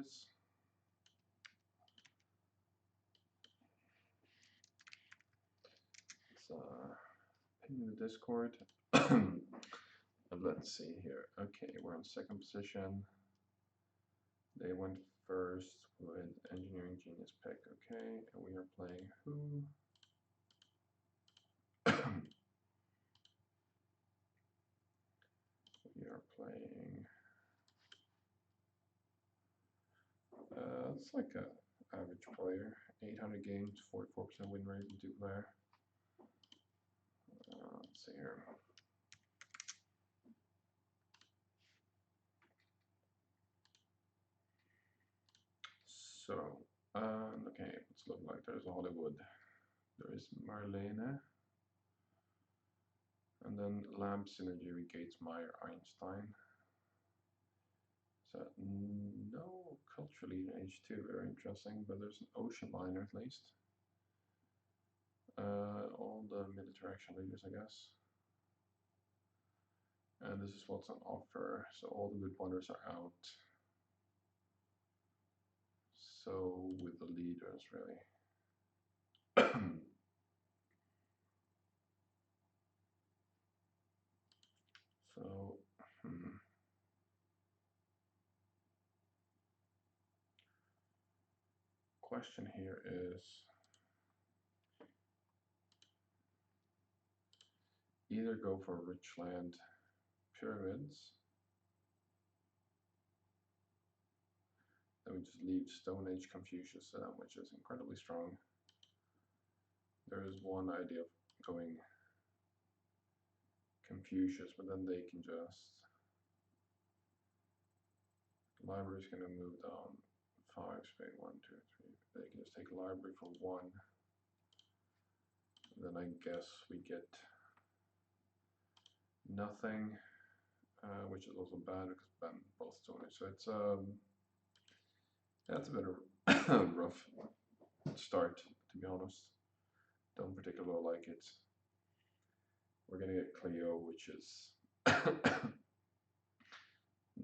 is. Let's ping in the Discord. Let's see here. Okay, we're on second position. They went first with Engineering Genius pick. Okay, and we are playing who? We are playing. It's like a average player. 800 games, 44% win rate in 2-player. Let's see here. So, okay, let's look like there's Hollywood. There is Marlene. And then Lab Synergy with Gates, Meyer, Einstein. So, no culture leader H2, very interesting, but there's an ocean liner at least. All the military action leaders, I guess. And this is what's on offer, so all the good wonders are out. So with the leaders, really. So, question here is, either go for Richland Pyramids, then we just leave Stone Age Confucius, which is incredibly strong. There is one idea of going Confucius, but then they can just, library's going to move down 5 space 1, 2, 3. They can just take library for 1. And then I guess we get nothing, which is also bad because ban both Stone Age. So it's that's a bit of a rough start, to be honest. Don't particularly like it. We're gonna get Cleo, which is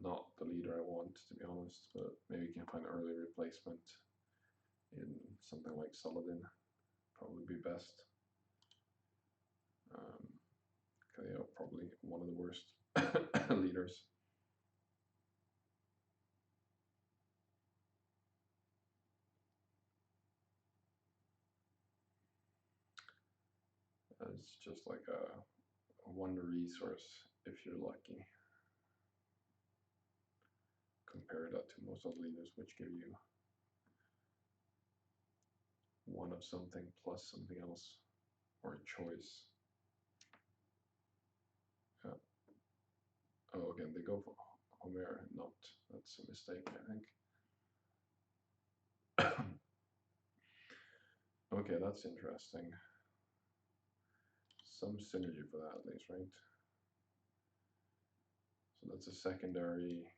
not the leader I want, to be honest, but maybe we can find an early replacement in something like Saladin. Probably be best. Cleo, probably one of the worst leaders. It's just like a one resource if you're lucky. Compare that to most other leaders, which give you one of something plus something else, or a choice. Yeah. Oh, again, they go for Homer, not. That's a mistake, I think. Okay, that's interesting. Some synergy for that, at least, right? So that's a secondary,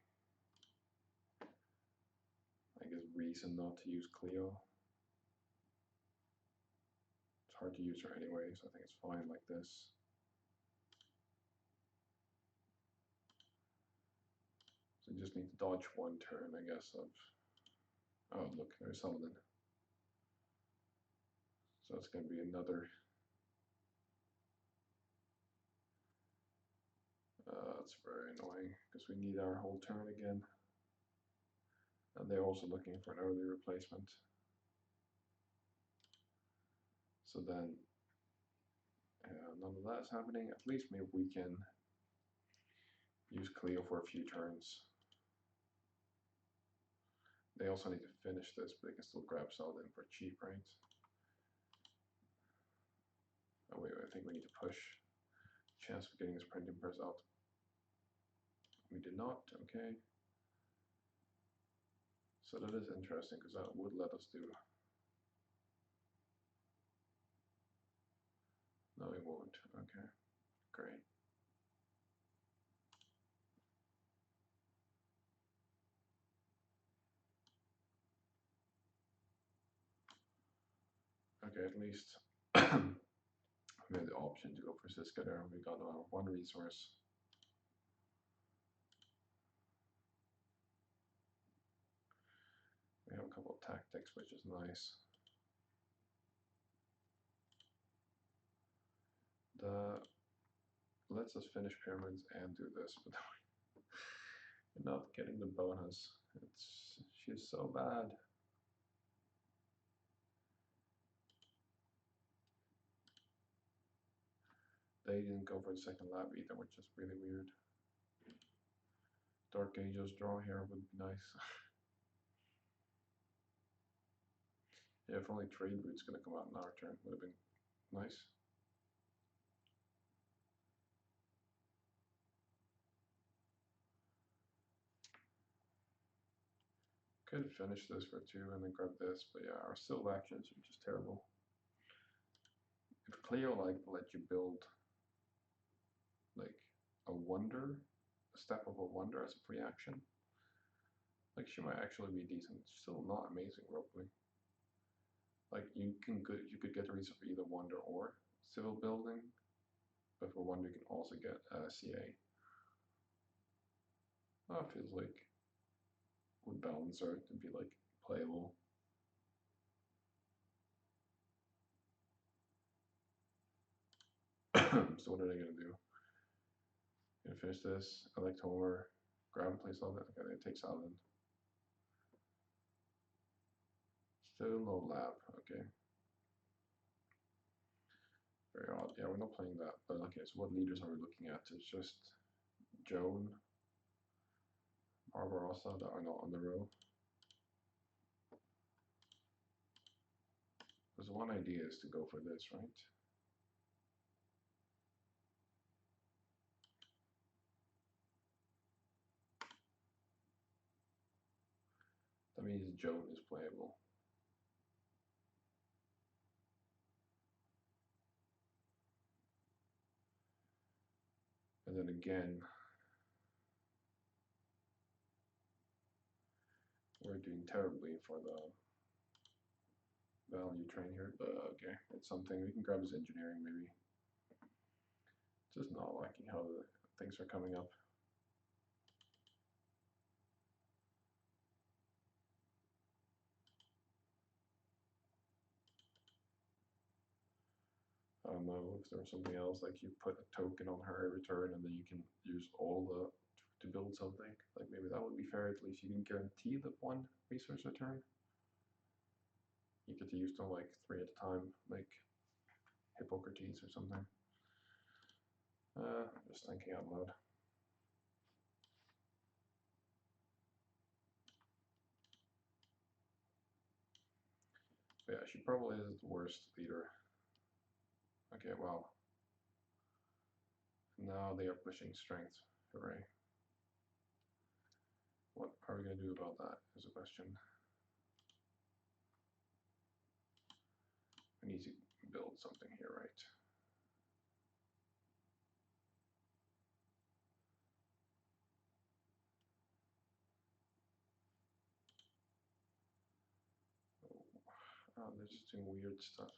I guess, reason not to use Cleo. It's hard to use her anyway, so I think it's fine like this. So you just need to dodge one turn, I guess, of... Oh, look, there's Saladin. So it's going to be another... that's very annoying, because we need our whole turn again. And they're also looking for an early replacement. So then, none of that is happening. At least maybe we can use Cleo for a few turns. They also need to finish this, but they can still grab Saladin for cheap, right? Oh wait, I think we need to push. Chance of getting this printing press out. We did not, okay. So that is interesting, because that would let us do... No, it won't, okay, great. Okay, at least we had the option to go for Siska there. We got our one resource. a couple of tactics, which is nice. Lets us finish pyramids and do this, but we're not getting the bonus. She's so bad. They didn't go for the second lab either, which is really weird. Dark Ages draw here would be nice. Yeah, if only Trade Route's gonna come out in our turn, would have been nice. Could finish this for 2 and then grab this, but yeah, our Sylve actions are just terrible. If Cleo like let you build like a wonder, a step of a wonder as a free action, like she might actually be decent. Still not amazing roughly. Like you could get a reason for either wonder or civil building, but for wonder you can also get CA. It feels like would balance her to be like playable. So what are they gonna do? Gonna finish this, elect Homer, grab and place all that. Okay, they take Saladin. Still no lab, okay. Very odd. Yeah, we're not playing that. But okay, so what leaders are we looking at? It's just Joan, Barbarossa that are not on the row. Because one idea is to go for this, right? That means Joan is playable. And then again, we're doing terribly for the value train here, but okay, it's something. We can grab his engineering maybe. Just not liking how the things are coming up. I don't know if there's something else, like you put a token on her every turn and then you can use all to build something. Like maybe that would be fair, at least you can guarantee the 1 resource a turn. You get to use them like 3 at a time, like Hippocrates or something. Just thinking out loud. But yeah, she probably is the worst leader. Okay, well. Now they are pushing strength. Hooray. What are we going to do about that is a question. We need to build something here, right? Oh, they're just doing weird stuff.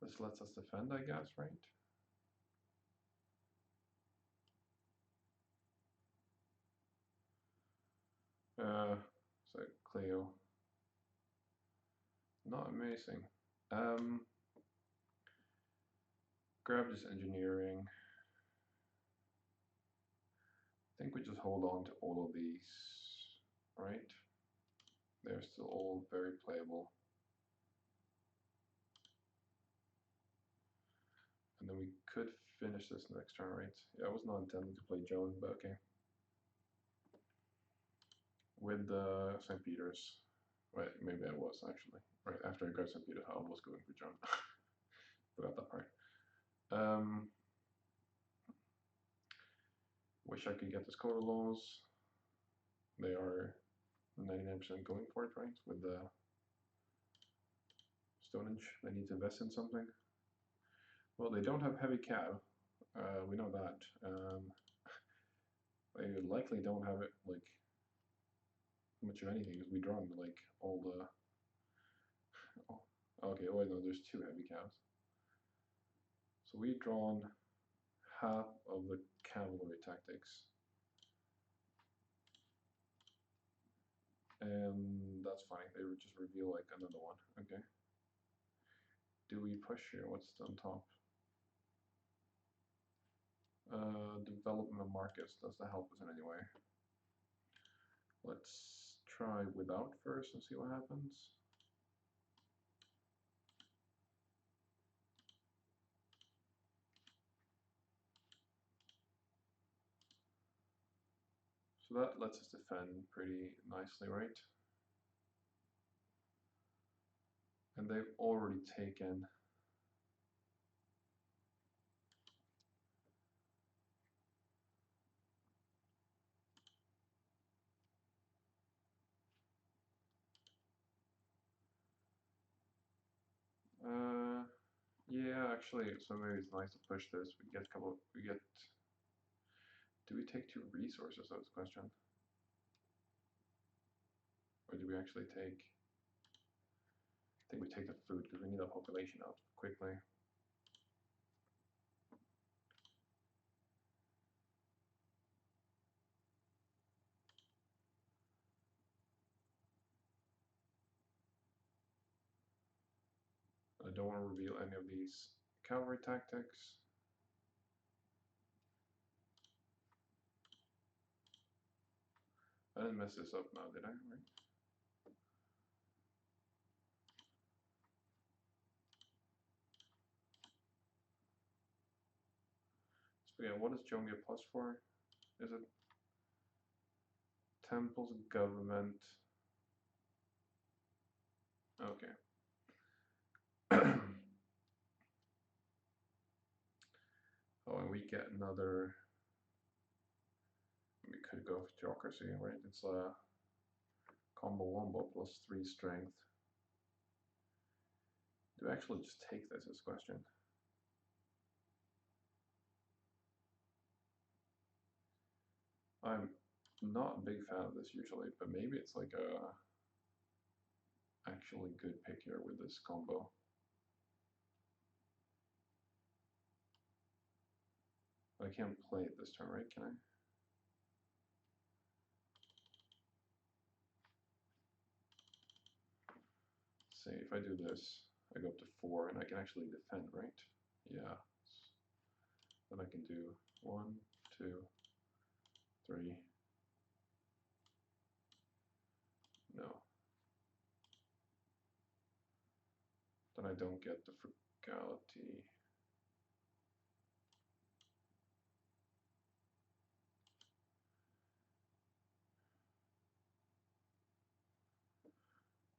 This lets us defend, I guess, right? So Cleo. Not amazing. Grab this engineering. I think we just hold on to all of these, right? They're still all very playable. And then we could finish this next turn, right? Yeah, I was not intending to play Joan, but okay. With St. Peter's. Right, maybe I was actually. Right, after I got St. Peter's, I was going for Joan. Forgot that part. Wish I could get the Scorer laws. They are 99% going for it, right? With the Stonehenge, they need to invest in something. Well, they don't have heavy cab. We know that. They likely don't have it like much of anything because we drawn like all the. Oh, okay, oh wait, no, there's 2 heavy cabs. So So we've drawn half of the cavalry tactics. And that's fine, they would just reveal like another one, okay. Do we push here? What's on top? Development markets, does that help us in any way? Let's try without first and see what happens. So that lets us defend pretty nicely, right? And they've already taken yeah, actually, so maybe it's nice to push this. We get a couple, do we take 2 resources, that's the question. Or do we actually take, I think we take the food, because we need a population up quickly. I don't want to reveal any of these cavalry tactics. I didn't mess this up now, did I? Right. So yeah, what does Joan get plus for? Is it temples, government? Okay. Oh, and we get another. We could go for theocracy, right? It's a combo wombo plus 3 strength. Do I actually just take this as a question? I'm not a big fan of this usually, but maybe it's like a actually good pick here with this combo. But I can't play it this turn, right? Can I? Say if I do this, I go up to 4 and I can actually defend, right? Yeah. Then I can do 1, 2, 3. No. Then I don't get the frugality.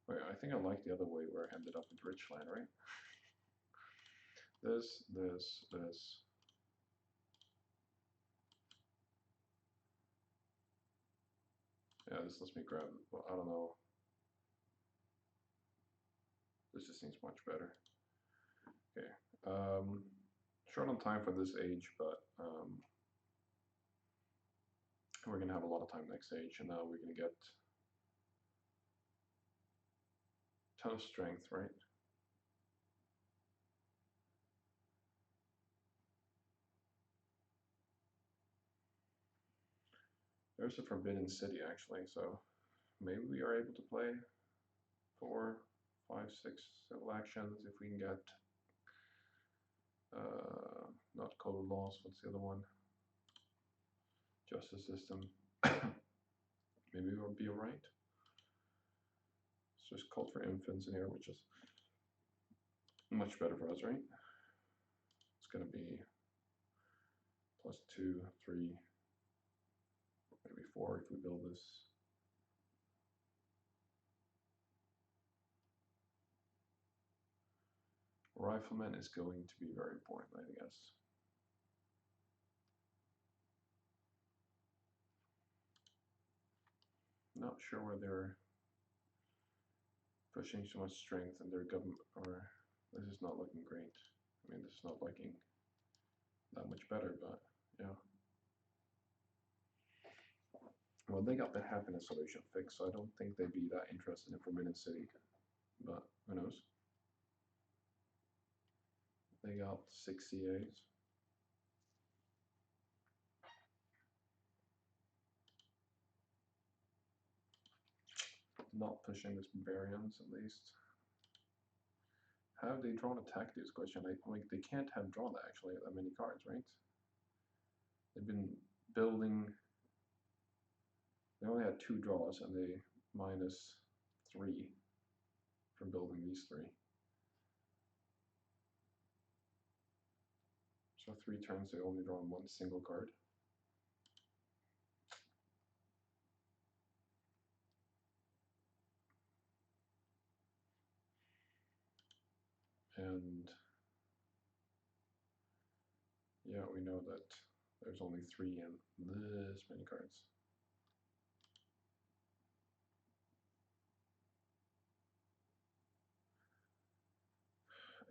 Wait, I think I like the other way where I ended up with Richland, right? This. Yeah, this lets me grab, well, I don't know. This just seems much better. Okay. Short on time for this age, but we're gonna have a lot of time next age, and now we're gonna get a ton of strength, right? There's a Forbidden City actually, so maybe we are able to play 4, 5, 6 civil actions if we can get not code of laws, what's the other one? Justice system. Maybe we'll be alright. It's just called for infants in here, which is much better for us, right? It's gonna be +2, 3, maybe 4 if we build this. Rifleman is going to be very important, I guess. Not sure where they're pushing so much strength in their government, or this is not looking great. I mean, this is not looking that much better, but yeah. Well, they got the happiness solution fixed, so I don't think they'd be that interested in Forbidden City, but who knows? They got 6 CAs. Not pushing this Barbarians, at least. Have they drawn attack is question? Like they can't have drawn actually that many cards, right? They've been building. They only had 2 draws and they -3 from building these 3. So 3 turns they only draw 1 single card. And yeah, we know that there's only 3 and this many cards.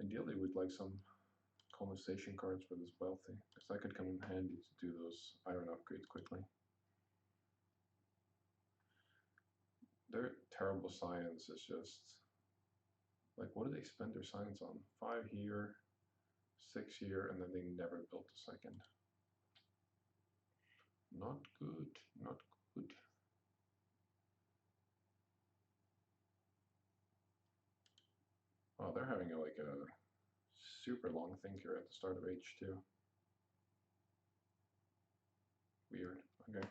Ideally, we'd like some colonization cards for this wealthy, because that could come in handy to do those iron upgrades quickly. Their terrible science is just like, what do they spend their science on? 5 here, 6 here, and then they never built a second. Not good, not good. Oh, they're having like a super long think here at the start of H2. Weird. Okay.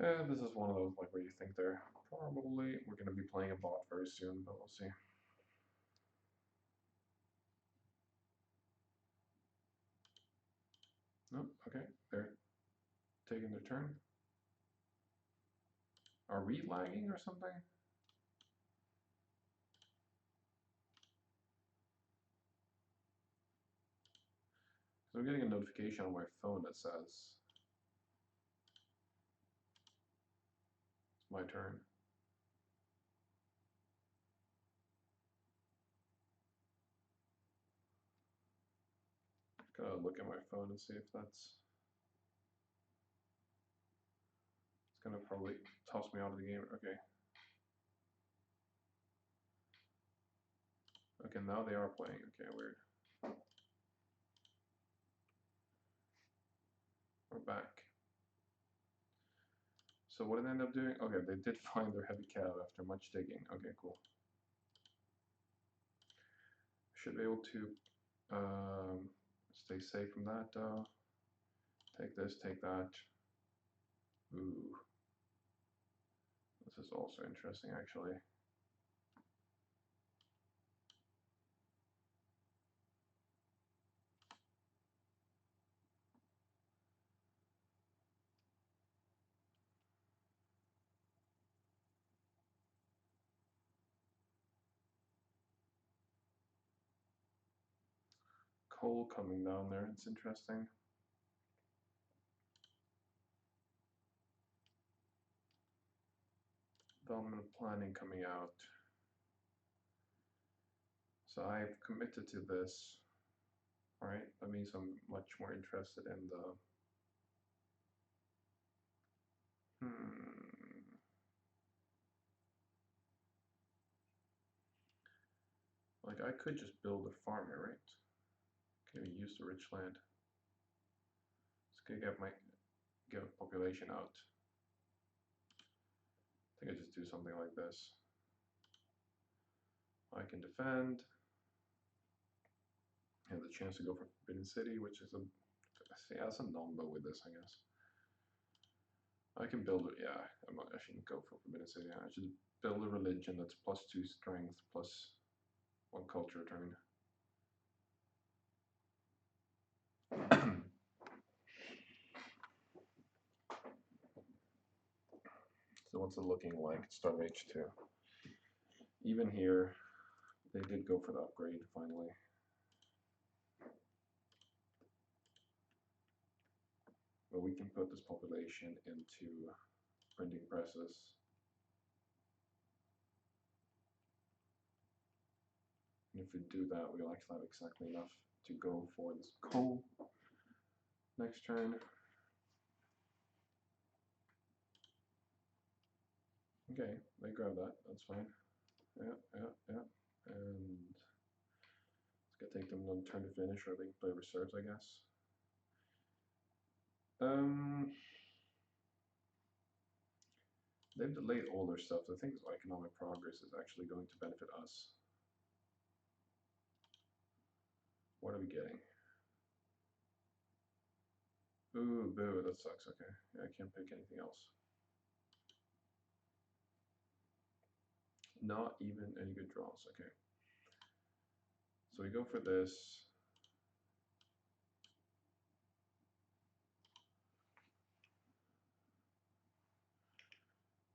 Yeah, this is one of those like where you think they're probably we're gonna be playing a bot very soon, but we'll see. Nope. Okay, they're taking their turn. Are we lagging or something? So I'm getting a notification on my phone that says it's my turn. Gotta look at my phone and see if that's. It's gonna probably toss me out of the game. Okay. Okay, now they are playing. Okay, weird. We're back. So what did they end up doing? Okay, they did find their heavy cav after much digging. Okay, cool. Should be able to stay safe from that. Take this, take that. Ooh. This is also interesting, actually. Coal coming down there, it's interesting. Development planning coming out. So I've committed to this. Alright, that means I'm much more interested in the like I could just build a farm here, right? Okay, use the rich land. It's gonna get population out. I think I just do something like this. I can defend. Have the chance to go for Forbidden City, which is a see that's a number with this, I guess. I can build it. Yeah, I shouldn't go for Forbidden City. I should build a religion that's +2 strength +1 culture turn. So what's it looking like? Start H2. Even here, they did go for the upgrade finally. Well, we can put this population into printing presses. And if we do that, we'll actually have exactly enough to go for this coal next turn. Okay, they grab that, that's fine. Yeah. And it's gonna take them another turn to finish, or they can play reserves, I guess. They've delayed all their stuff, so I think economic progress is actually going to benefit us. What are we getting? Ooh, boo, that sucks, okay. Yeah, I can't pick anything else. Not even any good draws, okay. So we go for this.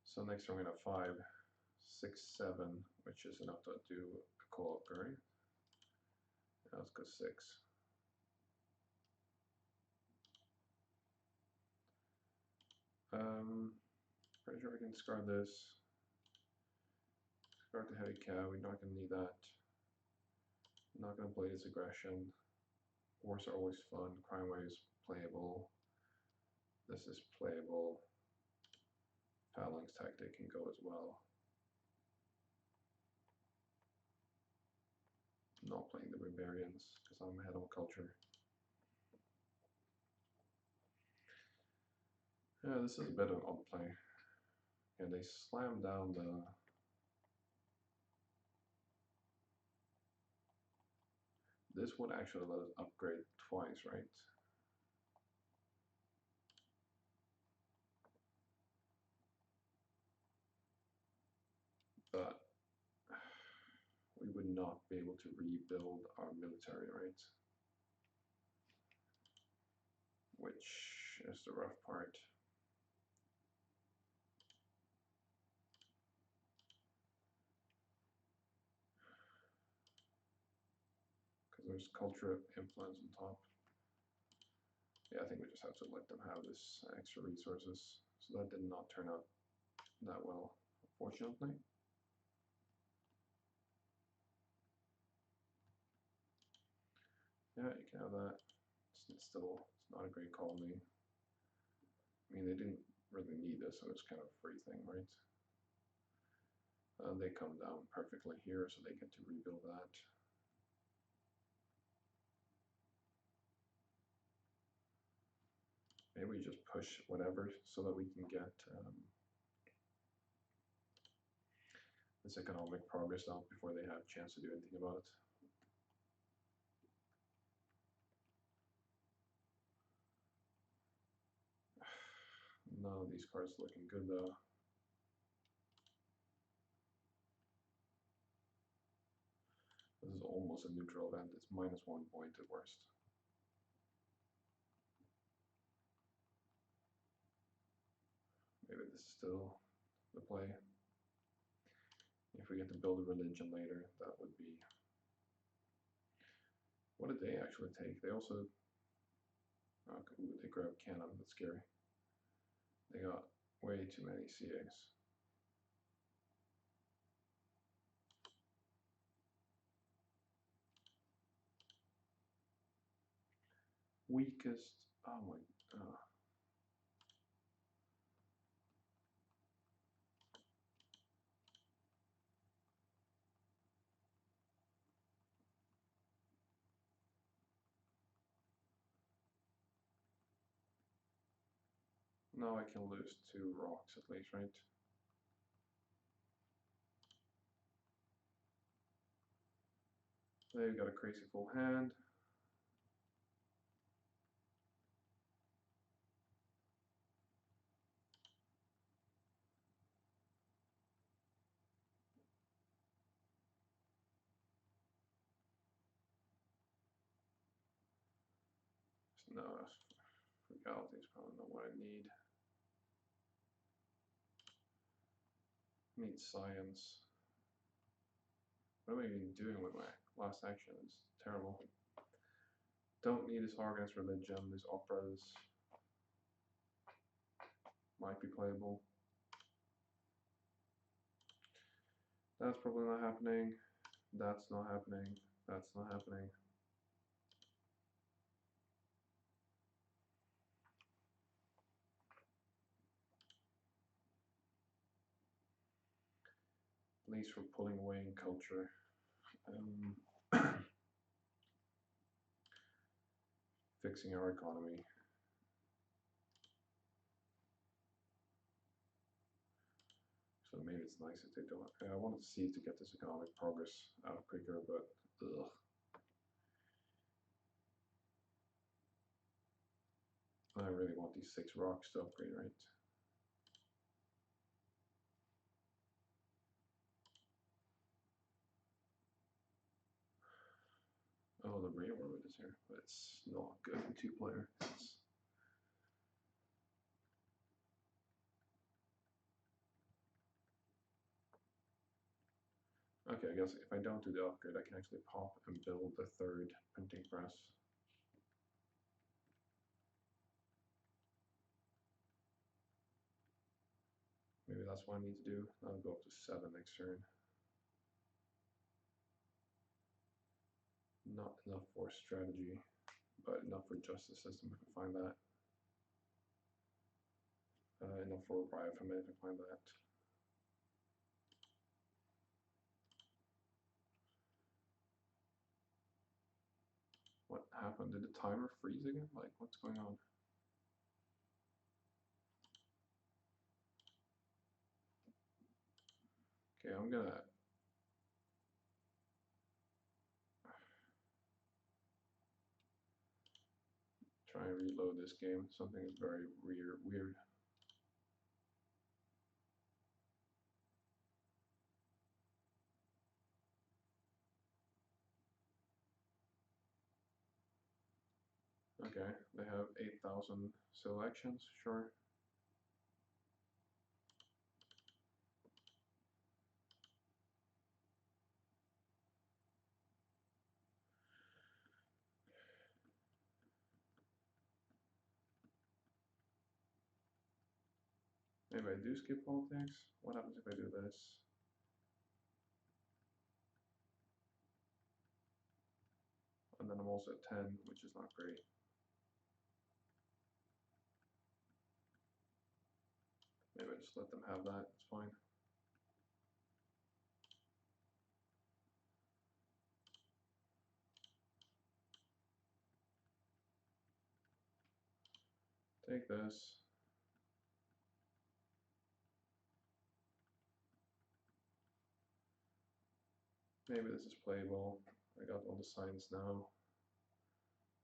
So next turn we're gonna have 5, 6, 7, which is enough to do a co-op, right? Now let's go 6. Pretty sure we can discard this. Discard the heavy cow, we're not gonna need that. Not gonna play this aggression. Wars are always fun. Crime Wave is playable. This is playable. Phalanx Tactic can go as well. I'm not playing the Barbarians because I'm ahead on culture. Yeah, this is a bit of an odd play. And they slam down the... This would actually let us upgrade twice, right? But we would not be able to rebuild our military, right? Which is the rough part. Because there's culture influence on top. Yeah, I think we just have to let them have this extra resources. So that did not turn out that well, unfortunately. Yeah, you can have that. It's not a great colony. I mean, they didn't really need this, so it's kind of a free thing, right? They come down perfectly here, so they get to rebuild that. Maybe we just push whatever so that we can get this economic progress out before they have a chance to do anything about it. None of these cards looking good though. This is almost a neutral event. It's -1 point at worst. Maybe this is still the play. If we get to build a religion later, that would be... What did they actually take? They also... Okay, ooh, they grabbed cannon. That's scary. They got way too many CAs. Weakest... Oh my... Now I can lose 2 rocks at least, right? They've got a crazy full hand. No, frugality is probably not what I need. Need science. What am I even doing with my last action? It's terrible. Don't need this organized religion, these operas. might be playable. That's probably not happening. That's not happening. That's not happening. At least we're pulling away in culture. Fixing our economy. So maybe it's nice if they don't. I wanted to see to get this economic progress out quicker, but ugh. I really want these 6 rocks to upgrade, right? Oh, the railroad is here, but it's not good in 2-player. Okay, I guess if I don't do the upgrade, I can actually pop and build the 3rd printing press. Maybe that's what I need to do. I'll go up to 7 next turn. Not enough for strategy, but enough for justice system if I find that. Enough for biofamine if I find that. What happened? Did the timer freeze again? Like, what's going on? Okay, I'm gonna try and reload this game. Something is very weird. Okay, they have 8,000 selections, sure. Maybe I do skip politics. What happens if I do this? And then I'm also at 10, which is not great. Maybe I just let them have that, it's fine. Take this. Maybe this is playable. I got all the signs now.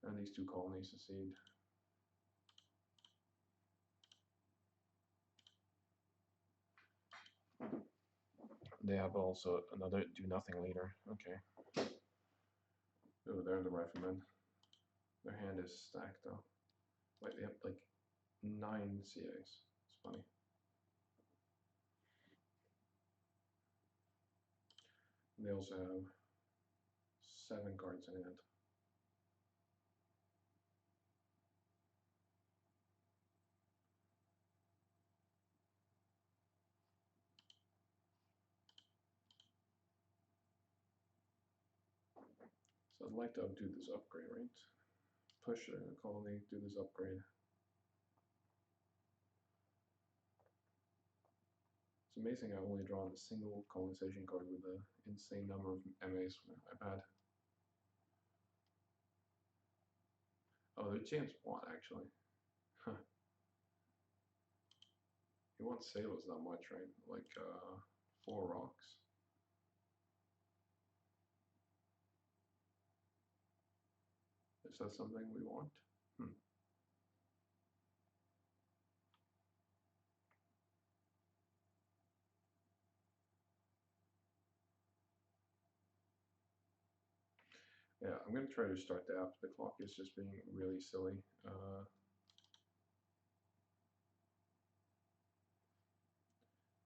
And these 2 colonies secede. They have also another do nothing later. Okay. Oh, they're the riflemen. Their hand is stacked though. Wait, they have like 9 CAs. It's funny. They also have 7 cards in hand. So I'd like to do this upgrade, right? Push a colony, do this upgrade. It's amazing I've only drawn a single colonization card with an insane number of MAs I've had. Oh, they're James Watt actually. Huh. He wants sailors not much, right? Like 4 rocks. Is that something we want? Yeah, I'm gonna try to start the app. The clock is just being really silly.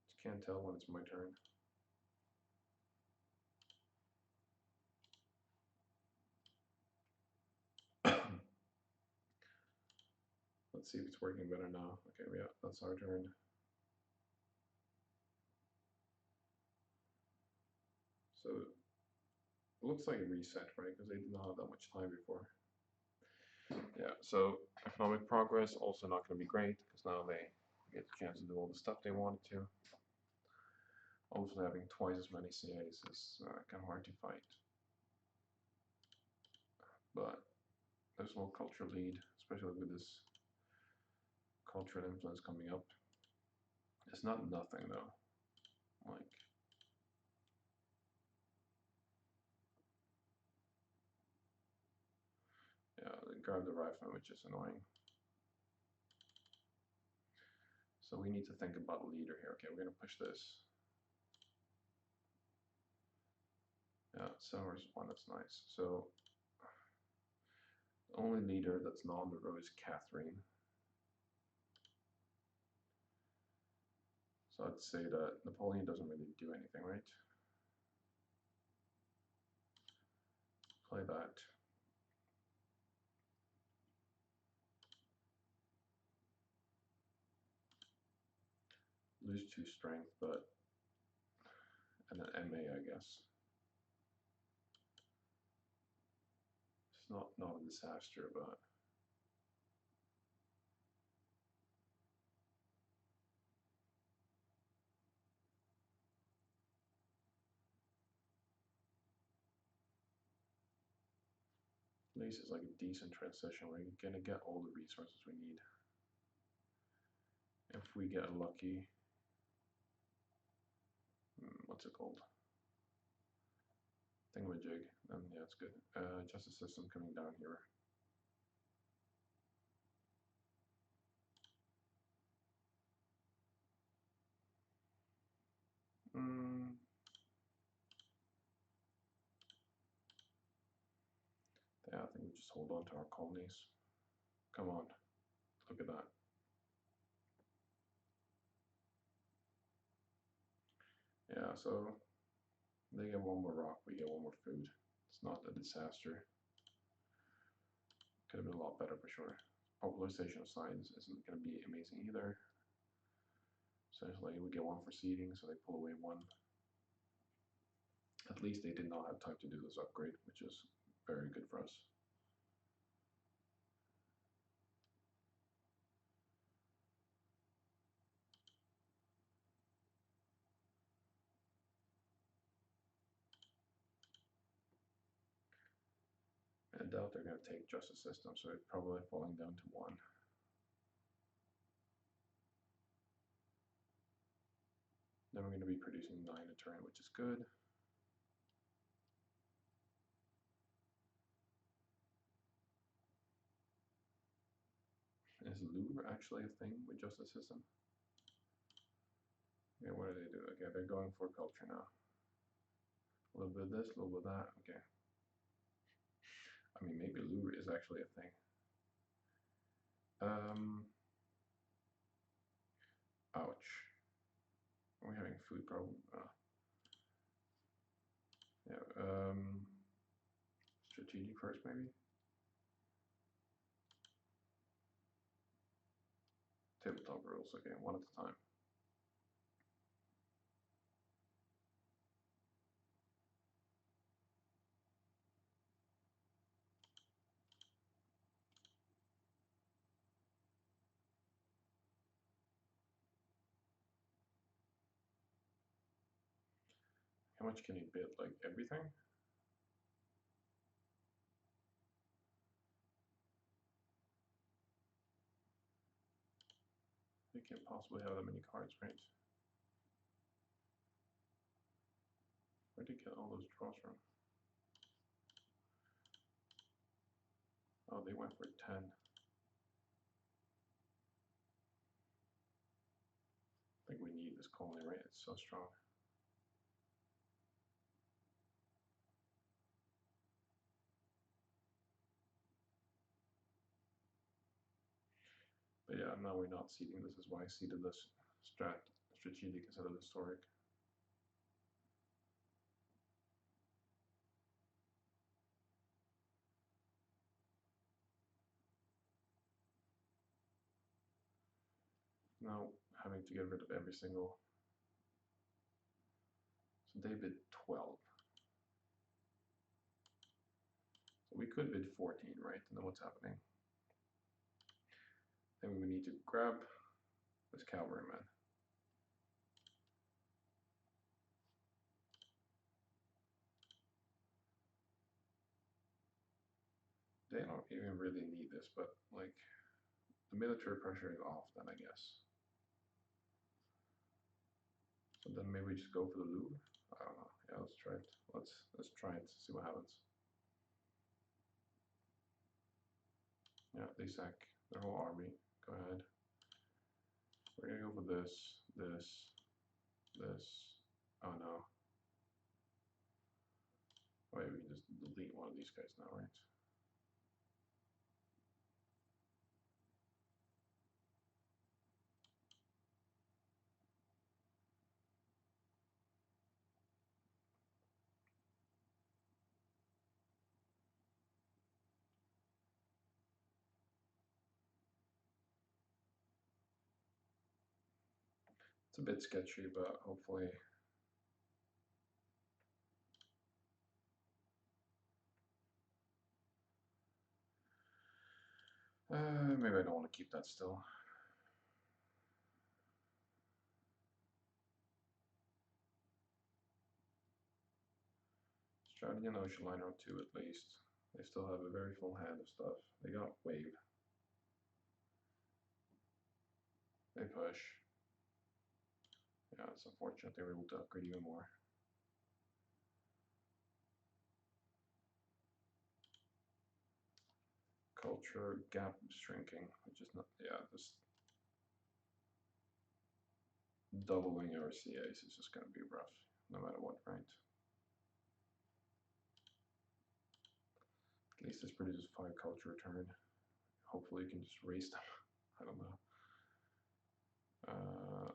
Just can't tell when it's my turn. Let's Let's see if it's working better now. Okay, yeah, that's our turn. So it looks like a reset, right? Because they did not have that much time before. Yeah, so economic progress also not going to be great because now they get the chance to do all the stuff they wanted to. Also, having twice as many CAs is kind of hard to fight. But there's no cultural lead, especially with this cultural influence coming up. It's not nothing though. Like, yeah, they grab the rifle, which is annoying. So we need to think about a leader here. Okay, we're gonna push this. Yeah, 7 versus 1, that's nice. So the only leader that's not on the row is Catherine. So I'd say that Napoleon doesn't really do anything, right? Play that. Lose 2 strength, but and then MA, I guess. It's not a disaster, but at least it's like a decent transition. We're gonna get all the resources we need. If we get lucky, what's it called? Thingamajig, then yeah, it's good. Justice system coming down here. Yeah, I think we just hold on to our colonies. Come on, look at that. Yeah, so they get 1 more rock, we get 1 more food. It's not a disaster. Could have been a lot better for sure. Popularization of science isn't going to be amazing either. Essentially, we get 1 for seeding, so they pull away 1. At least they did not have time to do this upgrade, which is very good for us. I doubt they're going to take justice system, so it's probably falling down to 1. Then we're going to be producing 9 a turn, which is good. Is lure actually a thing with justice system? Okay, what do they do? Okay, they're going for culture now. A little bit of this, a little bit of that. Okay. I mean, maybe lure is actually a thing. Ouch. Are we having a food problem? Yeah, strategic first maybe? Tabletop rules, okay, 1 at a time. How much can you bid? Like everything? You can't possibly have that many cards, right? Where'd you get all those draws from? Oh, they went for 10. I think we need this colony, right? It's so strong. But yeah, now we're not seeding. This is why I seeded this strategic instead of historic. trying to get rid of every single. So they bid 12. So we could bid 14, right? And then what's happening? Then we need to grab this cavalryman. They don't even really need this, but like the military pressure is off then, I guess. So then maybe we just go for the Louvre. I don't know. Yeah, let's try it. Let's try it. See what happens. Yeah, they sack their whole army. Go ahead. We're gonna go for this, this, this. Oh no. Wait, we can just delete one of these guys now, right? It's a bit sketchy, but hopefully. Maybe I don't want to keep that still. Strategy and Ocean Liner on 2 at least. They still have a very full hand of stuff. They got Wave. They push. Yeah, it's unfortunate they were able to upgrade even more. Culture gap shrinking, which is not, yeah, just doubling our CAs is just going to be rough, no matter what, right? At least this produces 5 culture return. Hopefully you can just raise them. I don't know.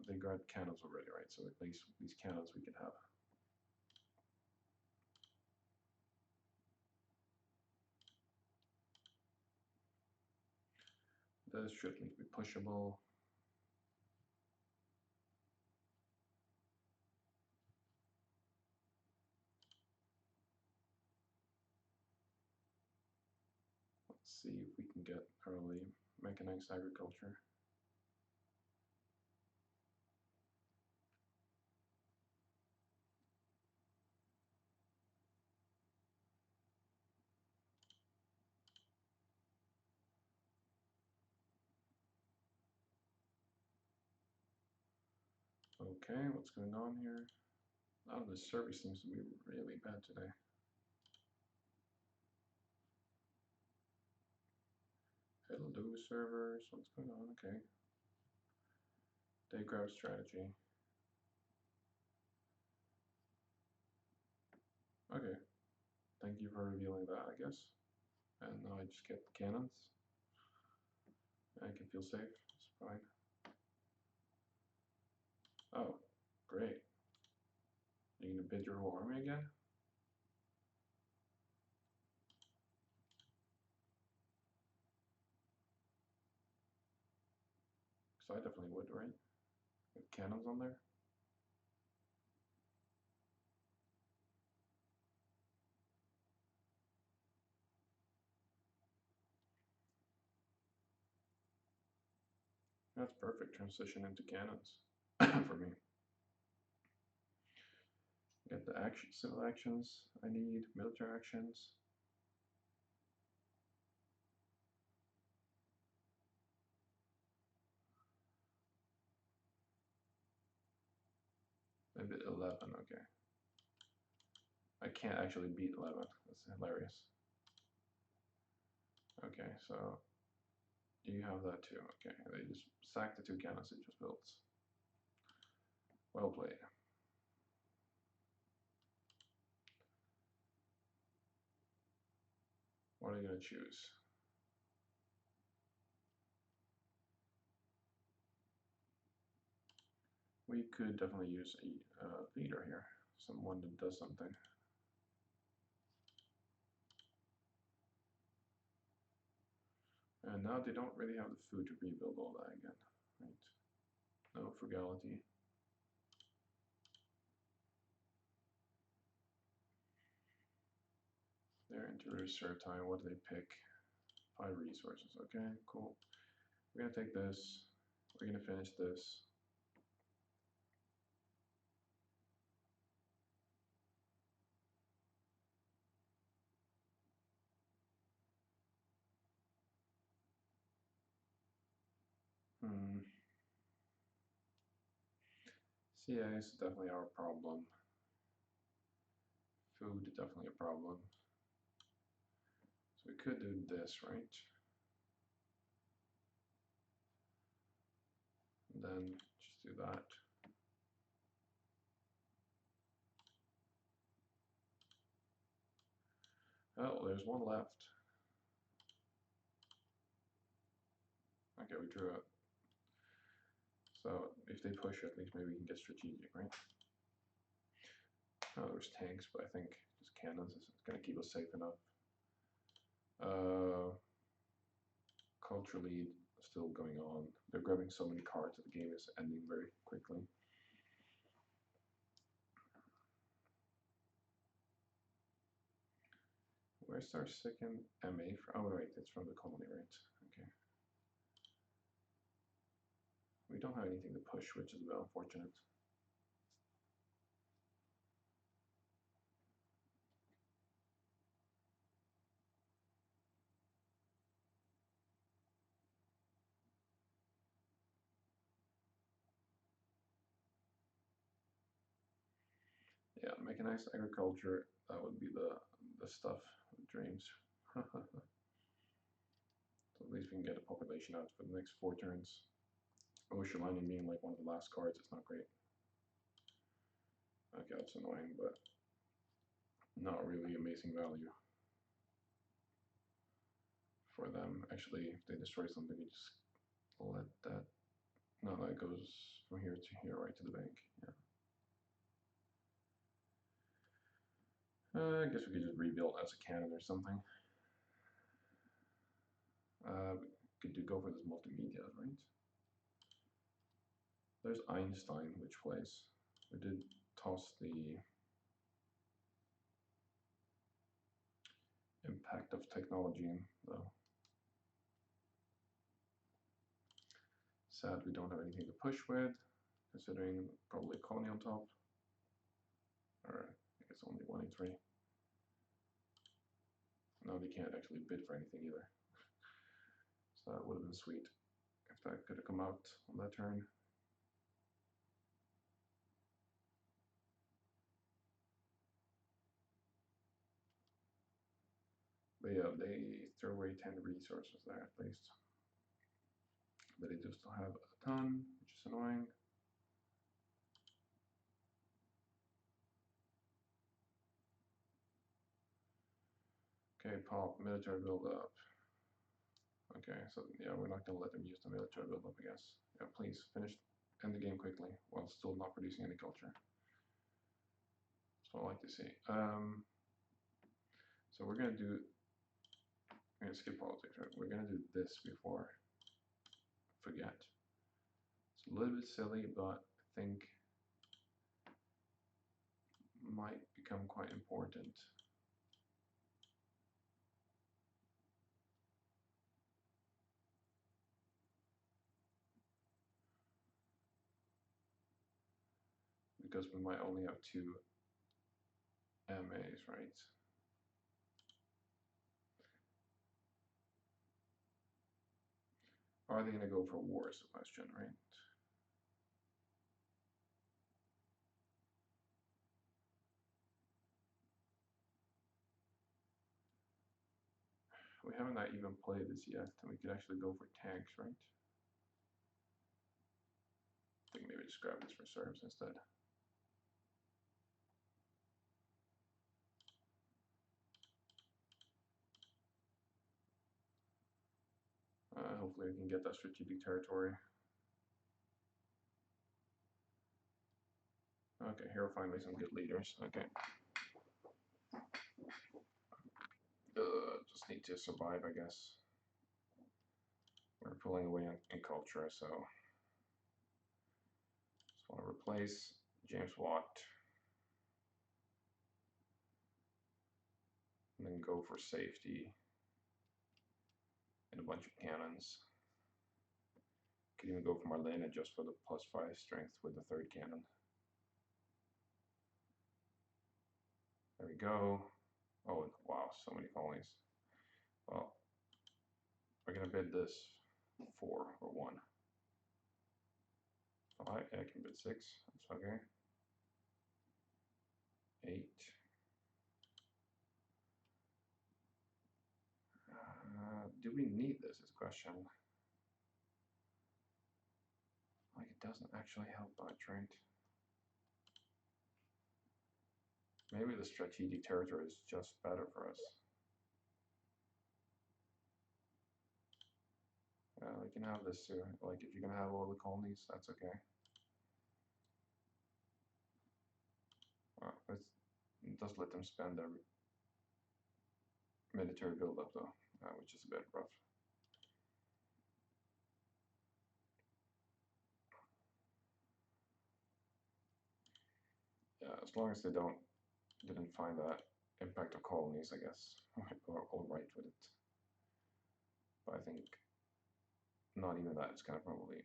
They got cannons already, right? So at least these cannons we can have. This should at least be pushable. Let's see if we can get early mechanized agriculture. Okay, what's going on here? Oh, the service seems to be really bad today. Hello servers, what's going on? Okay. Day grab strategy. Okay. Thank you for revealing that, I guess. And now I just get the cannons. I can feel safe. It's fine. Oh, great. You're gonna bid your whole army again? Because I definitely would, right? With cannons on there. That's perfect transition into cannons for me. Get the action, civil actions I need, military actions. Maybe 11, okay. I can't actually beat 11, that's hilarious. Okay, so you have that too, okay. They just sacked the 2 cannons it just built. Well played. What are you gonna choose? We could definitely use a leader here, someone that does something. And now they don't really have the food to rebuild all that again, right? No frugality. They're into reserve time. What do they pick? 5 resources. Okay, cool. We're gonna take this. We're gonna finish this. CA is definitely our problem. Food is definitely a problem. So we could do this, right? And then just do that. Oh, there's one left. Okay, we drew it. So if they push, at least maybe we can get strategic, right? Oh, there's tanks, but I think just cannons is going to keep us safe enough. Culture lead still going on. They're grabbing so many cards that the game is ending very quickly. Where's our second MA from? Oh, right, it's from the colony, right? Okay. We don't have anything to push, which is a bit unfortunate. Yeah, mechanized agriculture, that would be the stuff, the dreams. So at least we can get a population out for the next 4 turns. Ocean Lining being like one of the last cards, it's not great. Okay, that's annoying, but not really amazing value for them. Actually, if they destroy something, we just let that. No, that goes from here to here, right to the bank. Yeah. I guess we could just rebuild as a cannon or something. Could go for this multimedia, right? There's Einstein, which plays. We did toss the impact of technology in, though. Sad we don't have anything to push with, considering probably a colony on top. Or I guess only 1 in 3. No, they can't actually bid for anything either. So that would have been sweet if that could have come out on that turn. But yeah, they throw away 10 resources there at least. But they do still have a ton, which is annoying. Okay, pop, military build up. Okay, so yeah, we're not gonna let them use the military build up, I guess. Yeah, please finish, end the game quickly while still not producing any culture. That's what I like to see. So we're gonna skip politics, right? We're gonna do this before I forget. It's a little bit silly, but I think might become quite important. Because we might only have 2 MAs, right? Are they gonna go for war is the question, right? We haven't even played this yet, and we could actually go for tanks, right? I think maybe just grab this reserves instead. Hopefully we can get that strategic territory. Okay, here are finally some good leaders. Okay. Just need to survive, I guess. We're pulling away in culture, so So I'll replace James Watt. And then go for safety and a bunch of cannons. Could even go for Marlena just for the +5 strength with the third cannon. There we go. Oh, wow, so many colonies. Well, we're gonna bid this 4 or 1. 5, I can bid 6, that's okay. 8. Do we need this is question. Like, it doesn't actually help much, right? Maybe the strategic territory is just better for us. We can have this too. Like, if you're gonna have all the colonies, that's okay. Well, just let them spend their military buildup though, which is a bit rough. Yeah, as long as they didn't find that impact of colonies, I guess we're all right with it. But I think not even that is gonna probably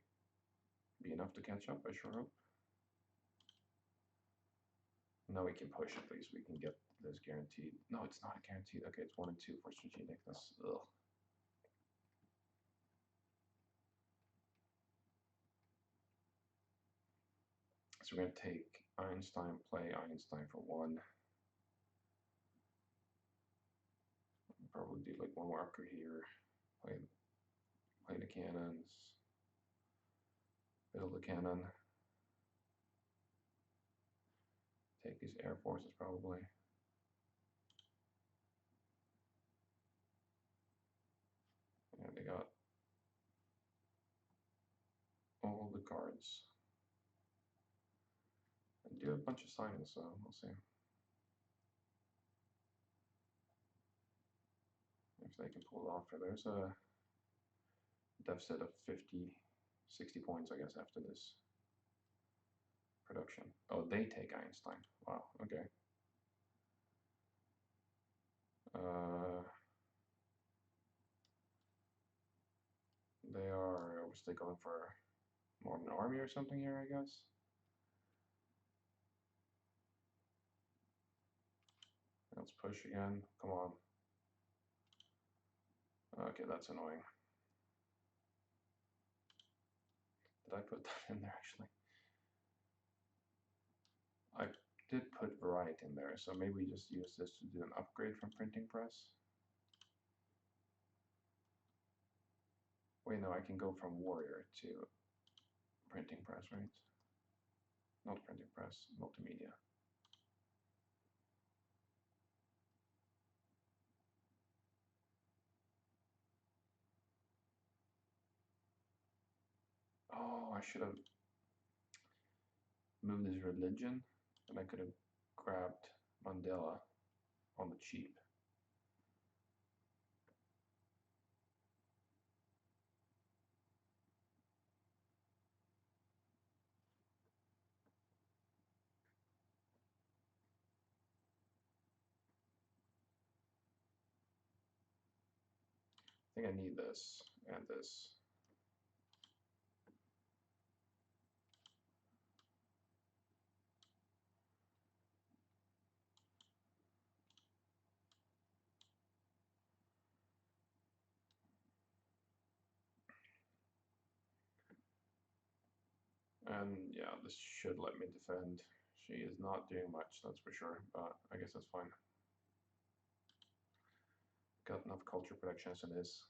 be enough to catch up. I sure hope. Now we can push at least. We can get this guaranteed. No, it's not guaranteed. Okay, it's 1 and 2 for strategic. That's ugh. So we're gonna take Einstein, play Einstein for 1. Probably do like 1 marker here. Play the cannons. Build a cannon. Take these air forces probably. Yeah, they got all the cards. And do a bunch of signings, so we'll see if they can pull it off. There's a deficit of 50, 60 points, I guess, after this production. Oh, they take Einstein. Wow, okay. They are, was they going for more of an army or something here, I guess? Let's push again, come on. Okay, that's annoying. Did I put that in there actually? I did put variety in there, so maybe we just use this to do an upgrade from printing press. Wait, no, I can go from warrior to printing press, right? Not printing press, multimedia. Oh, I should have moved his religion, and I could have grabbed Mandela on the cheap. I think I need this and this. And yeah, this should let me defend. She is not doing much, that's for sure, but I guess that's fine. Got enough culture protection as it is.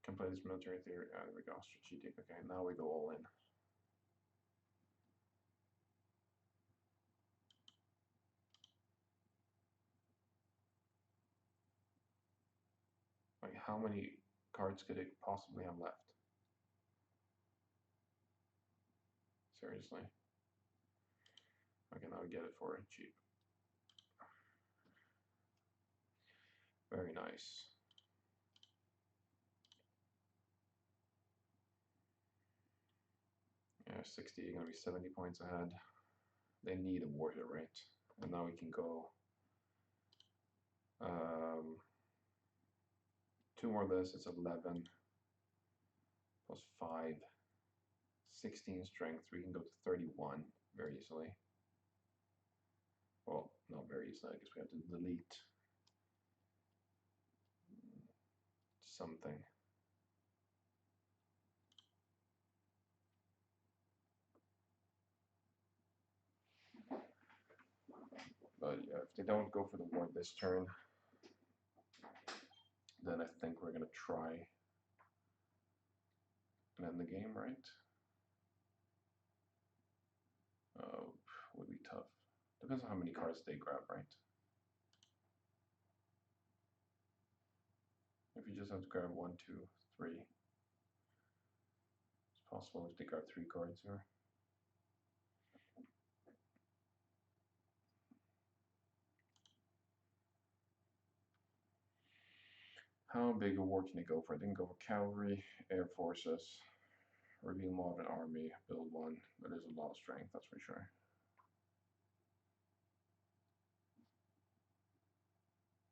Can play this military theory. There we go, strategic. Okay, now we go all in. Like, how many cards could it possibly have left? Seriously. Okay, now we get it for cheap. Very nice. 60, you're gonna be 70 points ahead. They need a warrior, right? And now we can go 2 more of this, it's 11 plus 5, 16 strength. We can go to 31 very easily. Well, not very easily, I guess we have to delete something. But yeah, if they don't go for the ward this turn, then I think we're gonna try and end the game, right? Would be tough. Depends on how many cards they grab, right? If you just have to grab 1, 2, 3, it's possible if they grab 3 cards here. How big a war can they go for? I didn't go for cavalry, air forces, reveal modern army, build 1, but there's a lot of strength, that's for sure.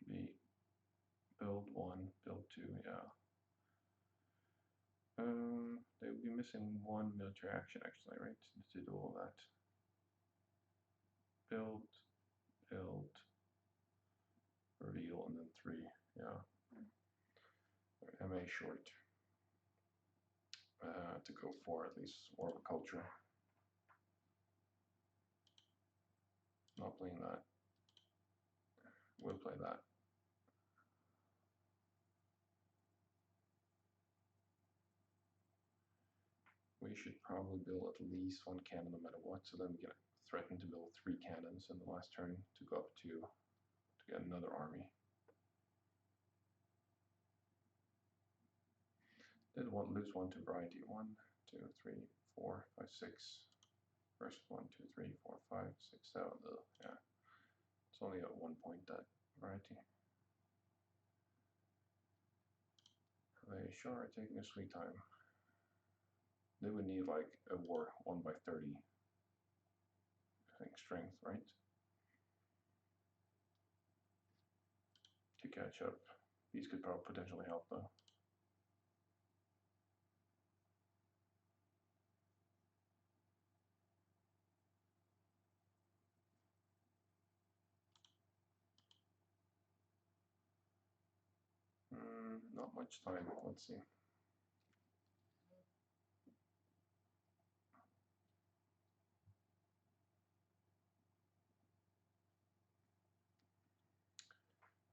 B, build 1, build 2, yeah. They would be missing 1 military action actually, right? To do all that. Build, build, reveal, and then 3, yeah. MA short. To go for at least more of a culture. Not playing that. We'll play that. We should probably build at least 1 cannon no matter what, so then we can threaten to build 3 cannons in the last turn to go up to get another army. Did lose 1 to variety. 1, 2, 3, 4, 5, 6. First 1, 2, 3, 4, 5, 6, 7. Ugh, yeah. It's only at 1 point that variety. They sure are taking a sweet time. They would need like a war 1 by 30. I think strength, right? To catch up. These could probably potentially help though. Not much time. Let's see.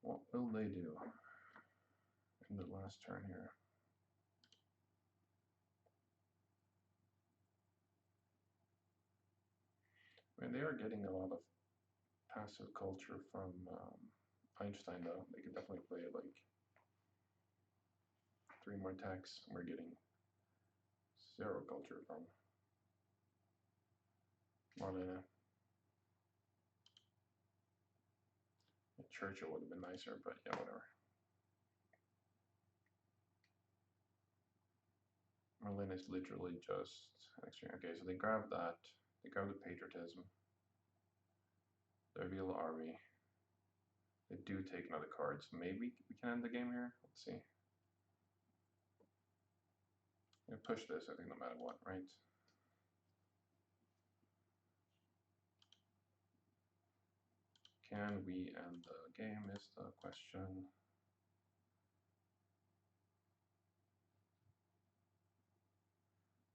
What will they do in the last turn here? I mean, they are getting a lot of passive culture from Einstein, though. They could definitely play like 3 more attacks. We're getting 0 culture from Marlena. Churchill would have been nicer, but yeah, whatever. Marlena is literally just extra. Okay, so they grab that. They grab the patriotism. They reveal the army. They do take another card, so maybe we can end the game here. Let's see. We push this, I think, no matter what, right? Can we end the game is the question.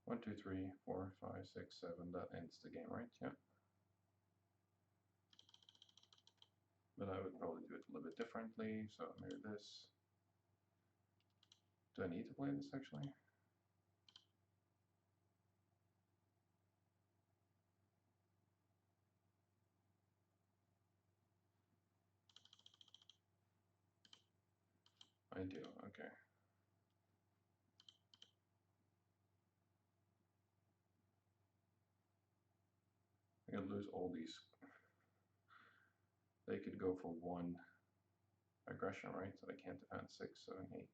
One, two, three, 4, 5, 6, 7. That ends the game, right? Yeah. But I would probably do it a little bit differently. So maybe this. Do I need to play this actually? I do, okay. I'm gonna lose all these. They could go for 1 aggression, right? So they can't defend 6, 7, 8.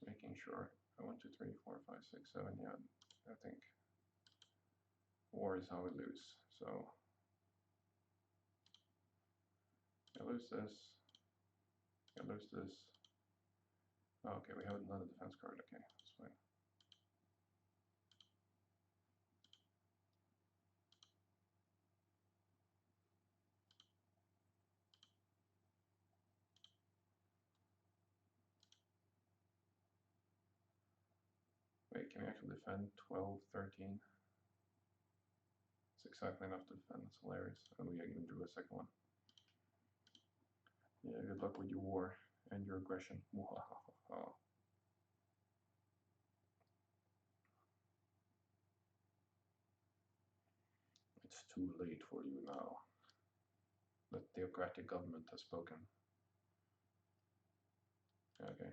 making sure. 1, 2, 3, 4, 5, 6, 7. Yeah, I think war is how we lose. So I lose this. I lose this. Oh, okay, we have another defense card. Okay, that's fine. Wait, can we actually defend 12, 13? It's exactly enough to defend. It's hilarious. And we even drew a second one. Yeah, good luck with your war and your aggression. It's too late for you now. The theocratic government has spoken. Okay.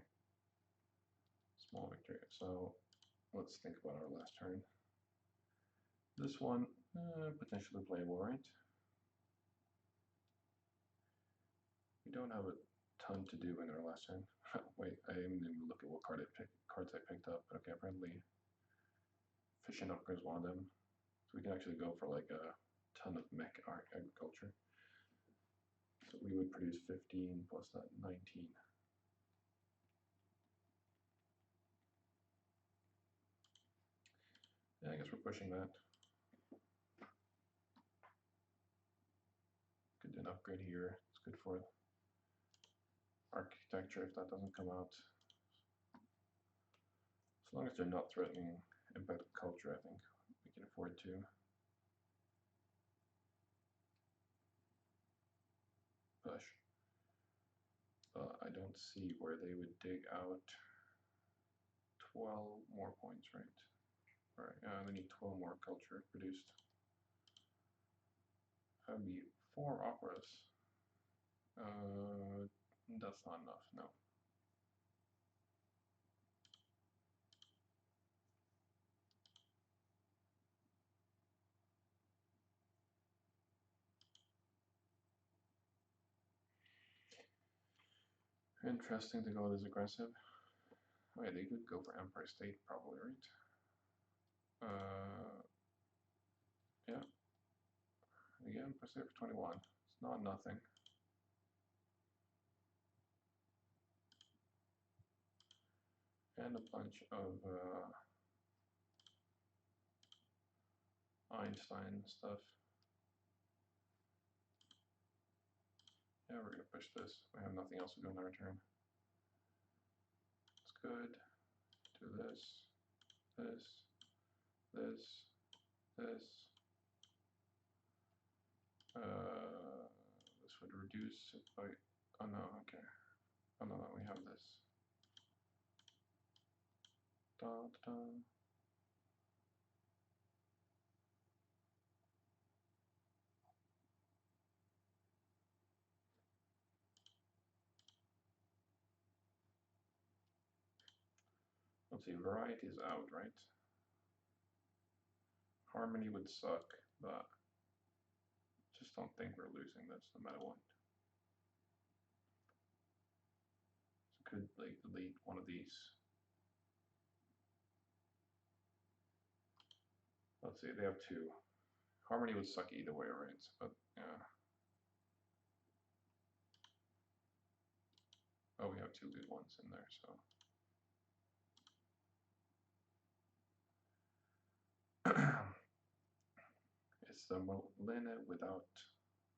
Small victory. So let's think about our last turn. This one, potentially playable, right? We don't have a ton to do in our last turn. Wait, I didn't even look at what cards I picked up. Okay, apparently fishing upgrades one of them. So we can actually go for like a ton of mech agriculture. So we would produce 15 plus that 19. Yeah, I guess we're pushing that. Could do an upgrade here. It's good for architecture if that doesn't come out. As long as they're not threatening embedded culture, I think we can afford to. Push. But I don't see where they would dig out 12 more points, right? Alright, they need 12 more culture produced. That would be 4 operas. That's not enough, no. Interesting to go this aggressive. Wait, they could go for Empire State probably, right? Yeah. Again, Pacific 21. It's not nothing. And a bunch of Einstein stuff. Yeah, we're gonna push this. We have nothing else to do in our turn. It's good. Do this, this, this, this. This would reduce it by. Oh no, okay. Oh no, we have this. Da, da, da. Let's see, variety is out, right? Harmony would suck, but just don't think we're losing this no matter what. So could like delete one of these. Let's see, they have 2. Harmony would suck either way, right? But yeah. Oh, we have 2 good ones in there, so. It's the Molina without.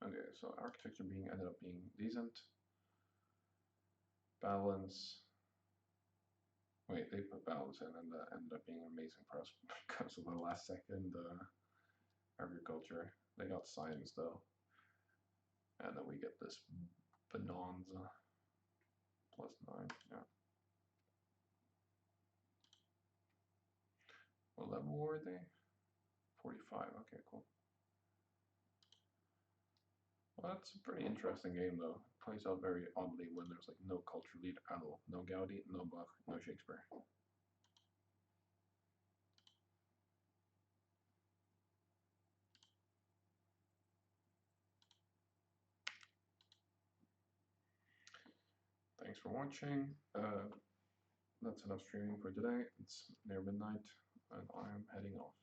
Okay, so architecture ended up being decent. Balance. Wait, they put balance in, and that ended up being amazing for us because of the last second agriculture. They got science though, and then we get this bonanza +9. Yeah. What level were they? 45. Okay, cool. Well, that's a pretty interesting game though. It plays out very oddly when there's like no culture leader at all. No Gaudi, no Bach, no Shakespeare. Thanks for watching. that's enough streaming for today. It's near midnight, and I'm heading off.